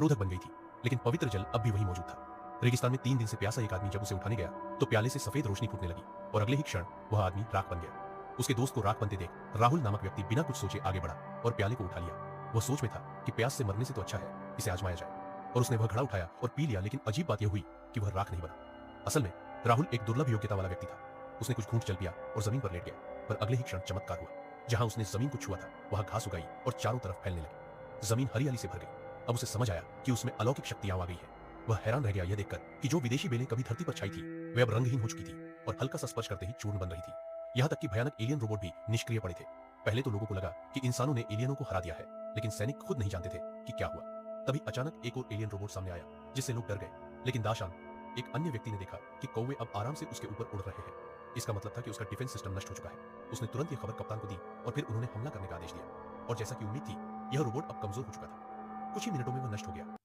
रोधक बन गई थी, लेकिन पवित्र जल अब भी वहीं मौजूद था। रेगिस्तान में 3 दिन से प्यासा एक आदमी जब उसे उठाने गया तो प्याले से सफेद रोशनी फूटने लगी और अगले ही क्षण वह आदमी राख बन गया। उसके दोस्त को राख बनते देख राहुल नामक व्यक्ति बिना कुछ सोचे आगे बढ़ा और प्याले को उठा लिया। वह सोच में था कि प्यास से मरने से तो अच्छा है इसे आजमाया जाए, और उसने वह घड़ा उठाया और पी लिया। लेकिन अजीब बात यह हुई कि वह राख नहीं बना। असल में राहुल एक दुर्लभ योग्यता वाला व्यक्ति था। उसने कुछ घूंट जल पिया और जमीन पर लेट गया, पर अगले ही क्षण चमत्कार हुआ। जहां उसने जमीन को छुआ था वहां घास उगाई और चारों तरफ फैलने लगी। जमीन हरियाली से भर गई। अब उसे समझ आया कि उसमें अलौकिक शक्तियां आ गई है। वह हैरान रह गया यह देखकर कि जो विदेशी बेलें कभी धरती पर छाई थी वे अब रंगहीन हो चुकी थी और हल्का सा स्पर्श करते ही चूर्ण बन रही थी। यहां तक कि भयानक एलियन रोबोट भी निष्क्रिय पड़े थे। पहले तो लोगों को लगा कि इंसानों ने एलियनों को हरा दिया है, लेकिन सैनिक खुद नहीं जानते थे कि क्या हुआ। तभी अचानक एक और एलियन रोबोट सामने आया जिससे लोग डर गए। लेकिन दाशान, एक अन्य व्यक्ति ने देखा कि कौवे अब आराम से उसके ऊपर उड़ रहे हैं। इसका मतलब था कि उसका डिफेंस सिस्टम नष्ट हो चुका है। उसने तुरंत यह खबर कप्तान को दी और फिर उन्होंने हमला करने का आदेश दिया। और जैसा कि उम्मीद थी, यह रोबोट अब कमजोर हो चुका था। कुछ ही मिनटों में वह नष्ट हो गया।